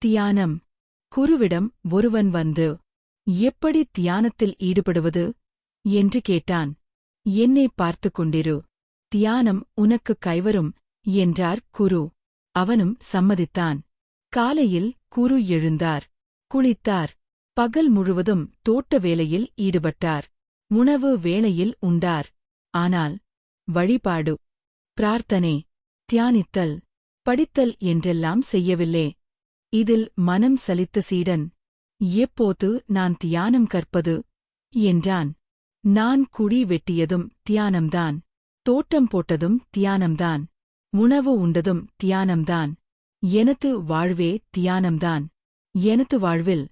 தியானம். குருவிடம் ஒருவன் வந்து, எப்படி தியானத்தில் ஈடுபடுவது என்று கேட்டான். என்னை பார்த்துக் கொண்டிரு. தியானம் உனக்குக் கைவரும் என்றார் குரு. அவனும் சம்மதித்தான். காலையில் குரு எழுந்தார். குளித்தார். பகல் முழுவதும் தோட்ட வேலையில் ஈடுபட்டார். உணவு வேளையில் உண்டார். ஆனால் வழிபாடு, பிரார்த்தனை, தியானித்தல், படித்தல் என்றெல்லாம் செய்யவில்லை. இதில் மனம் சலித்த சீடன், எப்போது நான் தியானம் கற்பது என்றான். நான் குழி வெட்டியதும் தியானம்தான். தோட்டம் போட்டதும் தியானம்தான். உணவு உண்டதும் தியானம்தான். எனது வாழ்வே தியானம்தான். எனது வாழ்வில்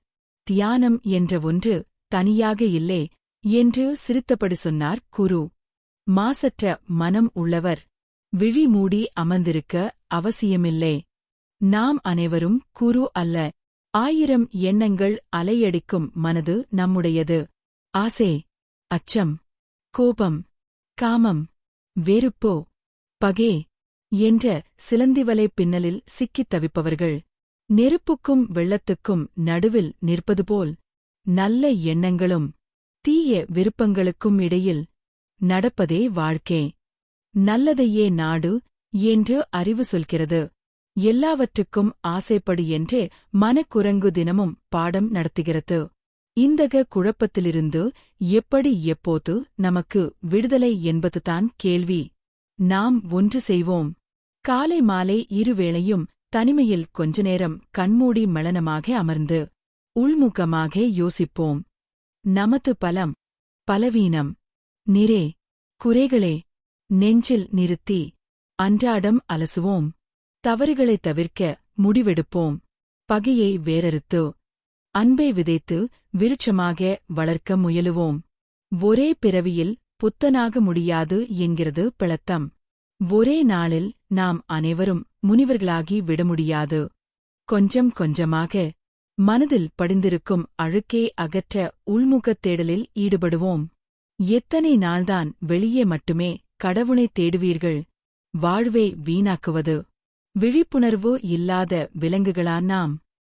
தியானம் என்ற ஒன்று தனியாக இல்லை என்று சிரித்தபடி சொன்னார் குரு. மாசற்ற மனம் உள்ளவர் விழி மூடி அமர்ந்திருக்க அவசியமில்லை. நாம் அனைவரும் குரு அல்ல. 1000 எண்ணங்கள் அலையடிக்கும் மனது நம்முடையது. ஆசை, அச்சம், கோபம், காமம், வெறுப்போ, பகே என்ற சிலந்திவலை பின்னலில் சிக்கித் தவிப்பவர்கள். நெருப்புக்கும் வெள்ளத்துக்கும் நடுவில் நிற்பதுபோல் நல்ல எண்ணங்களும் தீய விருப்பங்களுக்கும் இடையில் நடப்பதே வாழ்க்கை. நல்லதையே நாடு என்று அறிவு சொல்கிறது. எல்லாவற்றுக்கும் ஆசைப்படு என்றே மனக்குரங்கு தினமும் பாடம் நடத்துகிறது. இந்தக குழப்பத்திலிருந்து எப்படி எப்போது நமக்கு விடுதலை என்பதுதான் கேள்வி. நாம் ஒன்று செய்வோம். காலை மாலை இருவேளையும் தனிமையில் கொஞ்ச நேரம் கண்மூடி மெளனமாக அமர்ந்து உள்முகமாக யோசிப்போம். நமது பலம், பலவீனம், நிறை, குறைகளே நெஞ்சில் நிறுத்தி அன்றாடம் அலசுவோம். தவறுகளைத் தவிர்க்க முடிவெடுப்போம். பகையை வேரறுத்து அன்பை விதைத்து விருட்சமாக வளர்க்க முயலுவோம். ஒரே பிறவியில் புத்தனாக முடியாது என்கிறது பிளத்தம். ஒரே நாளில் நாம் அனைவரும் முனிவர்களாகி விட முடியாது. கொஞ்சம் கொஞ்சமாக மனதில் படிந்திருக்கும் அழுக்கை அகற்ற உள்முகத் தேடலில் ஈடுபடுவோம். எத்தனை நாள்தான் வெளியே மட்டுமே கடவுளைத் தேடுவீர்கள்? வாழ்வை வீணாக்குவது. விழிப்புணர்வு இல்லாத விலங்குகளா நாம்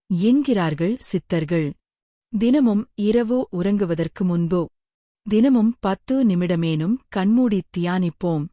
என்கிறார்கள் சித்தர்கள். தினமும் இரவு உறங்குவதற்கு முன்பு தினமும் 10 நிமிடமேனும் கண்மூடித் தியானிப்போம்.